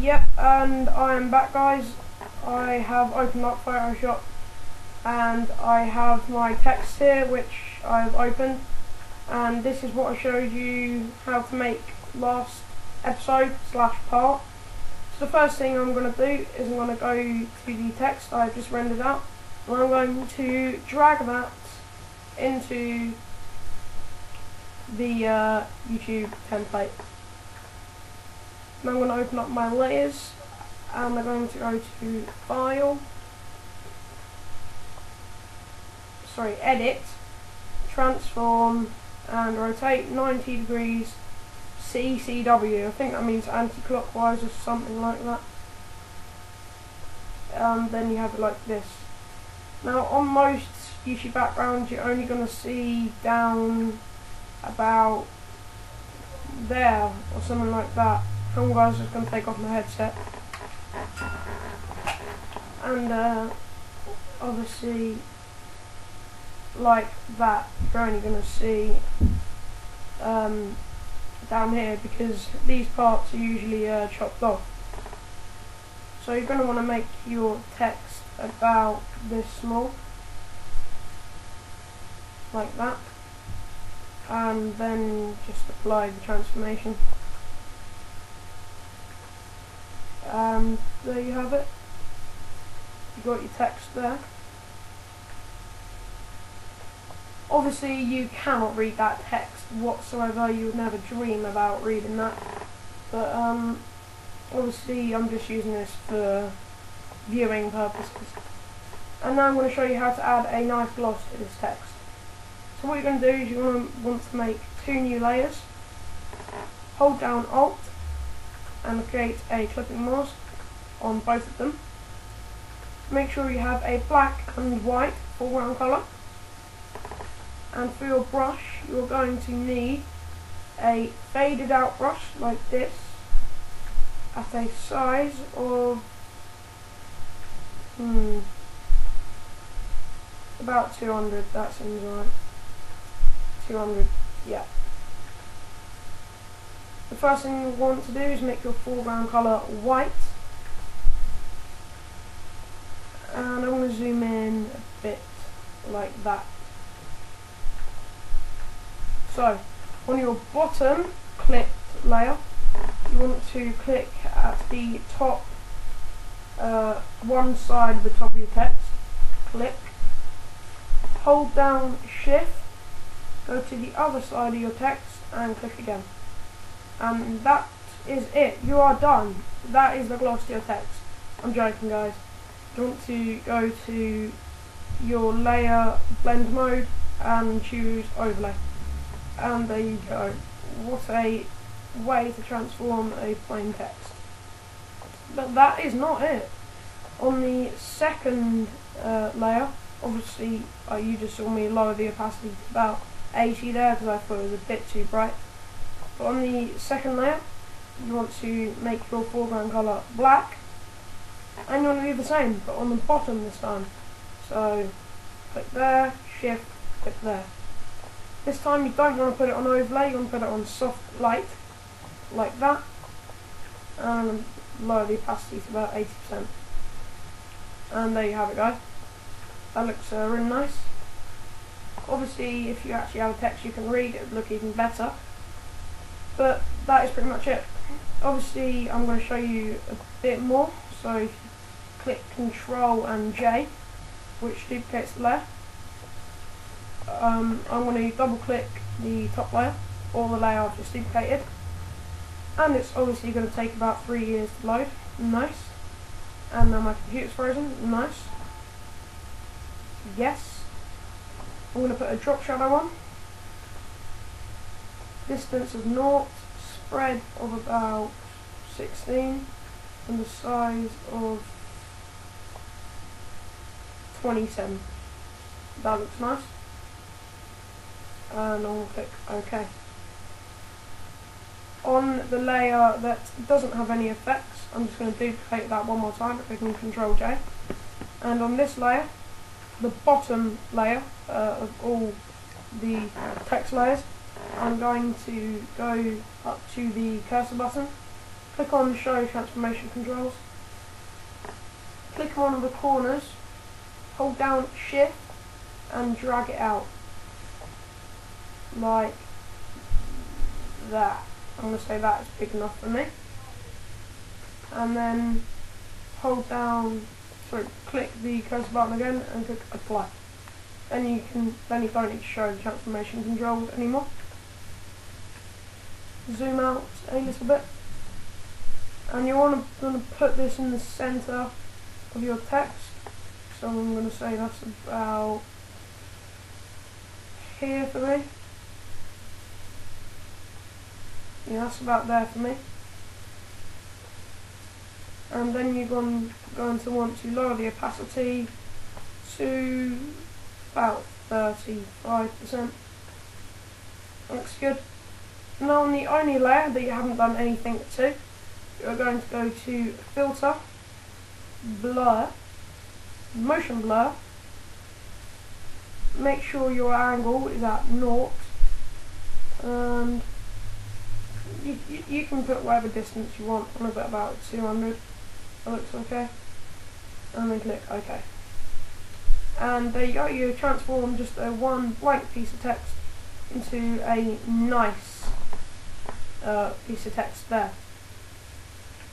Yep, and I am back, guys. I have opened up Photoshop and I have my text here which I've opened, and this is what I showed you how to make last episode / part. So the first thing I'm going to do is I'm going to go to the text I've just rendered out, and I'm going to drag that into the YouTube template. Now I'm going to open up my layers and I'm going to go to Edit, Transform and Rotate 90 degrees CCW. I think that means anti-clockwise or something like that. Then you have it like this. Now on most YouTube backgrounds you're only going to see down about there or something like that. I'm guys just going to take off my headset, and obviously like that you're only going to see down here, because these parts are usually chopped off. So you're going to want to make your text about this small, like that, and then just apply the transformation. And there you have it. You got your text there. Obviously you cannot read that text whatsoever, you would never dream about reading that, but obviously I'm just using this for viewing purposes. And now I'm going to show you how to add a nice gloss to this text. So what you're going to do is you're going to want to make 2 new layers, hold down Alt and create a clipping mask on both of them. Make sure you have a black and white foreground colour, and for your brush you're going to need a faded out brush like this at a size of about 200, that seems right. 200, yeah. The first thing you want to do is make your foreground colour white, and I'm going to zoom in a bit like that. So on your bottom clipped layer you want to click at the top one side of the top of your text, click, hold down Shift, go to the other side of your text and click again. And that is it. You are done. That is the gloss to your text. I'm joking, guys. You want to go to your layer blend mode and choose overlay. And there you go. What a way to transform a plain text. But that is not it. On the second layer, obviously you just saw me lower the opacity to about 80 there because I thought it was a bit too bright. But on the second layer, you want to make your foreground colour black, and you want to do the same, but on the bottom this time. So click there, Shift, click there. This time you don't want to put it on overlay, you want to put it on soft light, like that, and lower the opacity to about 80%. And there you have it, guys. That looks really nice. Obviously if you actually have a text you can read, it would look even better. But that is pretty much it. Obviously I'm going to show you a bit more, so if you click Control and J, which duplicates the layer, I'm going to double click the top layer, or the layer I've just duplicated, and it's obviously going to take about 3 years to load. Nice. And now my computer's frozen. Nice. Yes. I'm going to put a drop shadow on. Distance of 0, spread of about 16, and the size of 27. That looks nice. And I'll click OK. On the layer that doesn't have any effects, I'm just going to duplicate that one more time by clicking Control J. And on this layer, the bottom layer of all the text layers, I'm going to go up to the cursor button, click on Show Transformation Controls, click on one of the corners, hold down Shift and drag it out like that. I'm going to say that is big enough for me. And then click the cursor button again and click Apply. Then you don't need to show the transformation controls anymore. Zoom out a little bit, and you want to put this in the center of your text. So I'm going to say that's about here for me. Yeah, that's about there for me. And then you're going to want to lower the opacity to about 35%. Looks good. Now on the only layer that you haven't done anything to, you're going to go to Filter, Blur, Motion Blur. Make sure your angle is at 0, and you can put whatever distance you want. I'm about 200. That looks okay. And then click OK. And there you go. You transform just one blank piece of text into a nice piece of text there.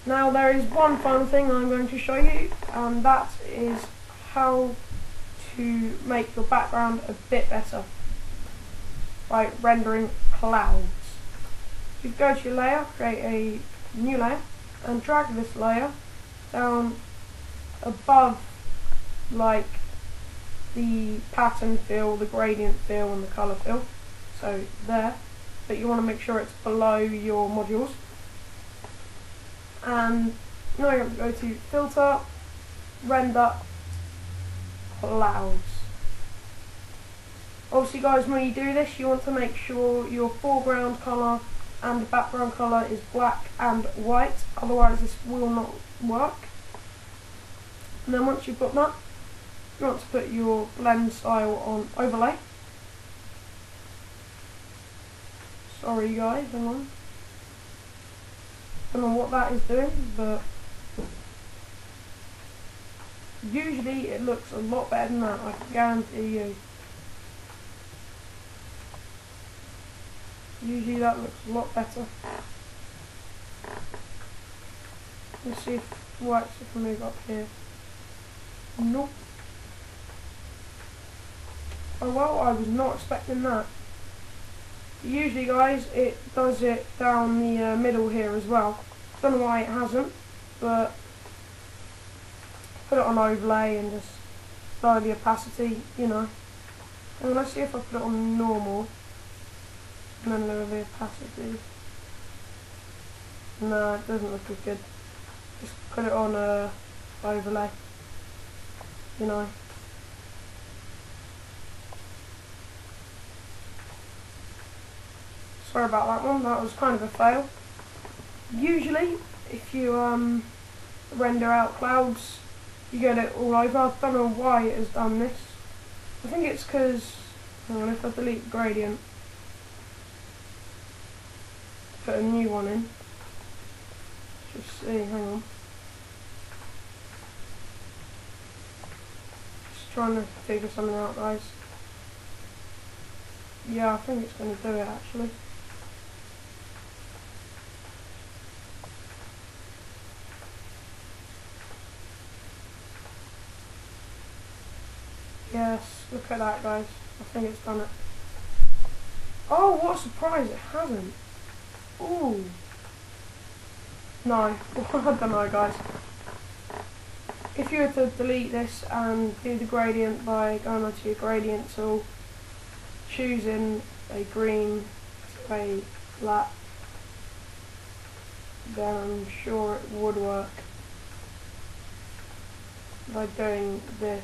Now there is one final thing I'm going to show you, and that is how to make your background a bit better by rendering clouds. You go to your layer, create a new layer, and drag this layer down above like the pattern fill, the gradient fill and the colour fill, so there, but you want to make sure it's below your modules. And now you're going to go to Filter, Render, Clouds. Obviously guys, when you do this you want to make sure your foreground colour and the background colour is black and white, otherwise this will not work. And then once you've got that, you want to put your blend style on overlay. Sorry guys, hang on. Don't know what that is doing, but usually it looks a lot better than that, I can guarantee you. Usually that looks a lot better. Let's see if it works if I move up here. Nope. Oh well, I was not expecting that. Usually guys, it does it down the middle here as well. Don't know why it hasn't, but put it on overlay and just lower the opacity, you know. And let's see if I put it on normal and then lower the opacity. No, it doesn't look as good. Just put it on overlay, you know. Sorry about that one, that was kind of a fail. Usually, if you render out clouds, you get it all over. I don't know why it has done this. I think it's because, if I delete the gradient, put a new one in. Just see, hang on. Just trying to figure something out, guys. Yeah, I think it's going to do it actually. Yes, look at that guys, I think it's done it. Oh, what a surprise, it hasn't. Ooh. No, I don't know guys. If you were to delete this and do the gradient by going onto your gradient tool, choosing a green to a black, then I'm sure it would work by doing this.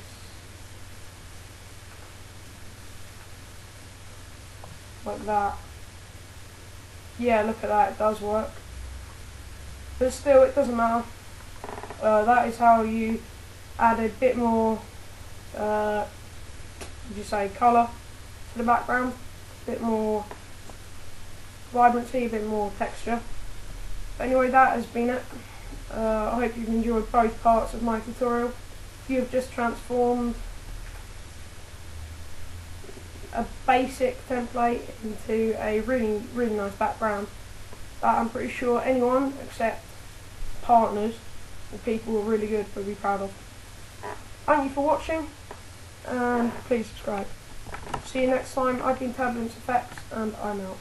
Like that. Yeah, look at that, it does work. But still, it doesn't matter. That is how you add a bit more, colour to the background, a bit more vibrancy, a bit more texture. Anyway, that has been it. I hope you've enjoyed both parts of my tutorial. You've just transformed a basic template into a really nice background that I'm pretty sure anyone except partners or people who are really good will be proud of. Thank you for watching, and please subscribe. See you next time. I've been TxrbulenceFx, and I'm out.